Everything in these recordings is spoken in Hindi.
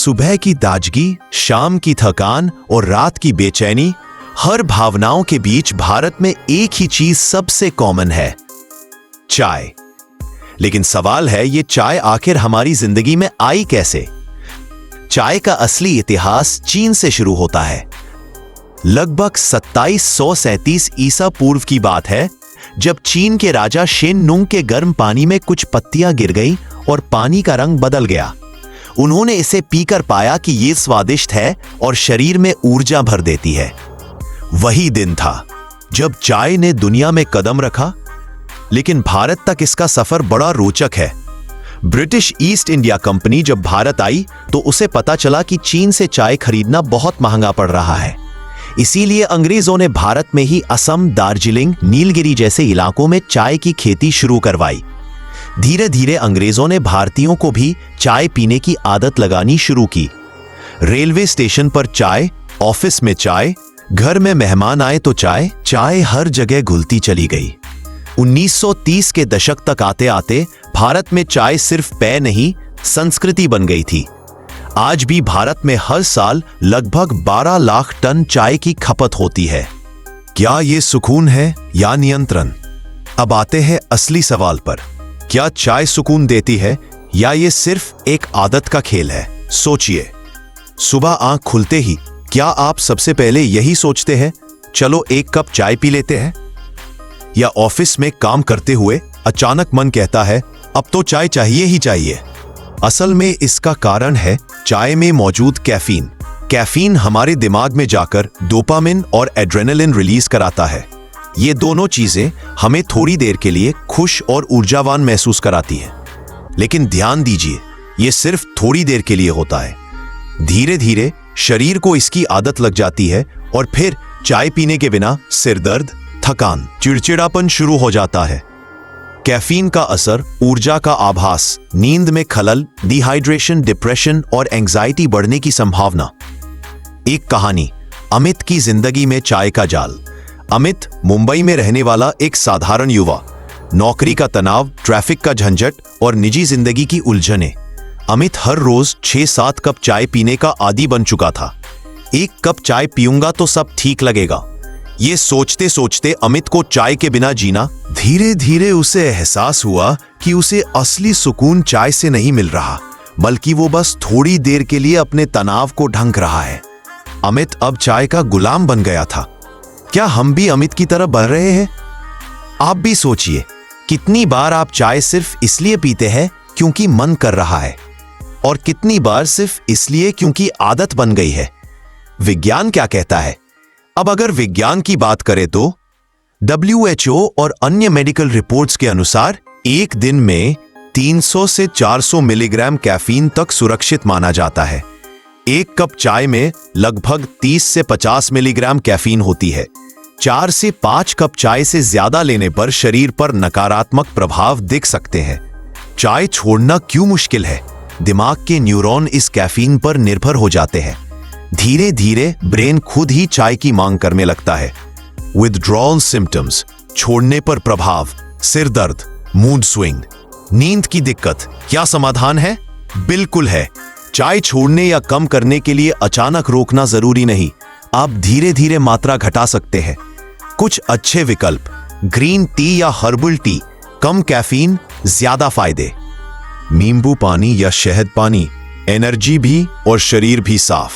सुबह की ताजगी, शाम की थकान और रात की बेचैनी, हर भावनाओं के बीच भारत में एक ही चीज सबसे कॉमन है, चाय। लेकिन सवाल है, ये चाय आखिर हमारी जिंदगी में आई कैसे? चाय का असली इतिहास चीन से शुरू होता है। लगभग 2737 ईसा पूर्व की बात है, जब चीन के राजा शेन नुंग के गर्म पानी में कुछ पत्तियां गिर गईं और पानी का रंग बदल गया। उन्होंने इसे पीकर पाया कि यह स्वादिष्ट है और शरीर में ऊर्जा भर देती है। वही दिन था जब चाय ने दुनिया में कदम रखा। लेकिन भारत तक इसका सफर बड़ा रोचक है। ब्रिटिश ईस्ट इंडिया कंपनी जब भारत आई तो उसे पता चला कि चीन से चाय खरीदना बहुत महंगा पड़ रहा है। इसीलिए अंग्रेजों ने भारत में ही असम, दार्जिलिंग, नीलगिरी जैसे इलाकों में चाय की खेती शुरू करवाई। धीरे धीरे अंग्रेजों ने भारतीयों को भी चाय पीने की आदत लगानी शुरू की। रेलवे स्टेशन पर चाय, ऑफिस में चाय, घर में मेहमान आए तो चाय, चाय हर जगह घुलती चली गई। 1930 के दशक तक आते आते भारत में चाय सिर्फ पेय नहीं, संस्कृति बन गई थी। आज भी भारत में हर साल लगभग 12 लाख टन चाय की खपत होती है। क्या यह सुकून है या नियंत्रण? अब आते हैं असली सवाल पर। क्या चाय सुकून देती है या ये सिर्फ एक आदत का खेल है? सोचिए, सुबह आंख खुलते ही क्या आप सबसे पहले यही सोचते हैं, चलो एक कप चाय पी लेते हैं? या ऑफिस में काम करते हुए अचानक मन कहता है, अब तो चाय चाहिए ही चाहिए? असल में इसका कारण है चाय में मौजूद कैफीन। कैफीन हमारे दिमाग में जाकर डोपामिन और एड्रेनलिन रिलीज कराता है। ये दोनों चीजें हमें थोड़ी देर के लिए खुश और ऊर्जावान महसूस कराती हैं। लेकिन ध्यान दीजिए, ये सिर्फ थोड़ी देर के लिए होता है। धीरे धीरे शरीर को इसकी आदत लग जाती है और फिर चाय पीने के बिना सिर दर्द, थकान, चिड़चिड़ापन शुरू हो जाता है। कैफीन का असर, ऊर्जा का आभास, नींद में खलल, डिहाइड्रेशन, डिप्रेशन और एंजाइटी बढ़ने की संभावना। एक कहानी, अमित की जिंदगी में चाय का जाल। अमित मुंबई में रहने वाला एक साधारण युवा। नौकरी का तनाव, ट्रैफिक का झंझट और निजी जिंदगी की उलझनें। अमित हर रोज 6-7 कप चाय पीने का आदी बन चुका था। एक कप चाय पीऊंगा तो सब ठीक लगेगा, ये सोचते सोचते अमित को चाय के बिना जीना। धीरे धीरे उसे एहसास हुआ कि उसे असली सुकून चाय से नहीं मिल रहा, बल्कि वो बस थोड़ी देर के लिए अपने तनाव को ढंक रहा है। अमित अब चाय का गुलाम बन गया था। क्या हम भी अमित की तरह बढ़ रहे हैं? आप भी सोचिए, कितनी बार आप चाय सिर्फ इसलिए पीते हैं क्योंकि मन कर रहा है, और कितनी बार सिर्फ इसलिए क्योंकि आदत बन गई है। विज्ञान क्या कहता है? अब अगर विज्ञान की बात करें तो WHO और अन्य मेडिकल रिपोर्ट्स के अनुसार एक दिन में 300 से 400 मिलीग्राम कैफीन तक सुरक्षित माना जाता है। एक कप चाय में लगभग 30 से 50 मिलीग्राम कैफीन होती है। 4 से 5 कप चाय से ज्यादा लेने पर शरीर पर नकारात्मक प्रभाव दिख सकते हैं। चाय छोड़ना क्यों मुश्किल है? दिमाग के न्यूरॉन इस कैफीन पर निर्भर हो जाते हैं। धीरे धीरे ब्रेन खुद ही चाय की मांग करने लगता है। विथड्रॉल सिम्टम्स, छोड़ने पर प्रभाव, सिर दर्द, मूड स्विंग, नींद की दिक्कत। क्या समाधान है? बिल्कुल है। चाय छोड़ने या कम करने के लिए अचानक रोकना जरूरी नहीं, आप धीरे धीरे मात्रा घटा सकते हैं। कुछ अच्छे विकल्प, ग्रीन टी या हर्बल टी, कम कैफीन, ज्यादा फायदे। नींबू पानी या शहद पानी, एनर्जी भी और शरीर भी साफ।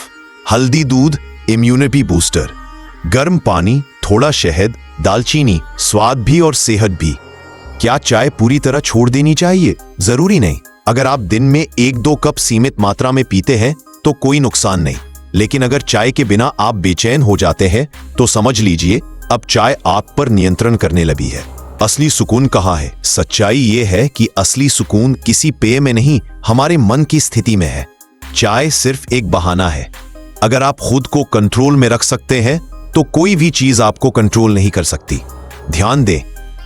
हल्दी दूध, इम्यूनिटी बूस्टर। गर्म पानी, थोड़ा शहद, दालचीनी, स्वाद भी और सेहत भी। क्या चाय पूरी तरह छोड़ देनी चाहिए? जरूरी नहीं। अगर आप दिन में 1-2 कप सीमित मात्रा में पीते हैं तो कोई नुकसान नहीं। लेकिन अगर चाय के बिना आप बेचैन हो जाते हैं तो समझ लीजिए अब चाय आप पर नियंत्रण करने लगी है। असली सुकून कहाँ है? सच्चाई ये है कि असली सुकून किसी पेय में नहीं, हमारे मन की स्थिति में है। चाय सिर्फ एक बहाना है। अगर आप खुद को कंट्रोल में रख सकते हैं तो कोई भी चीज आपको कंट्रोल नहीं कर सकती। ध्यान दें,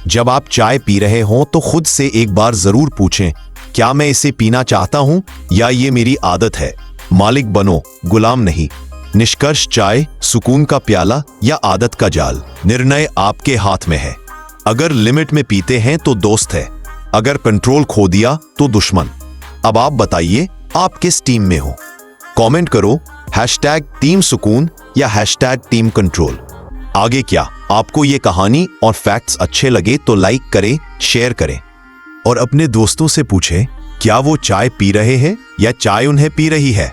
जब आप चाय पी रहे हों तो खुद से एक बार जरूर पूछें, क्या मैं इसे पीना चाहता हूं या ये मेरी आदत है? मालिक बनो, गुलाम नहीं। निष्कर्ष, चाय सुकून का प्याला या आदत का जाल, निर्णय आपके हाथ में है। अगर लिमिट में पीते हैं तो दोस्त है, अगर कंट्रोल खो दिया तो दुश्मन। अब आप बताइए, आप किस टीम में हो? कमेंट करो #टीम सुकून या #टीम कंट्रोल। आगे क्या, आपको ये कहानी और फैक्ट्स अच्छे लगे तो लाइक करें, शेयर करें और अपने दोस्तों से पूछें क्या वो चाय पी रहे हैं या चाय उन्हें पी रही है।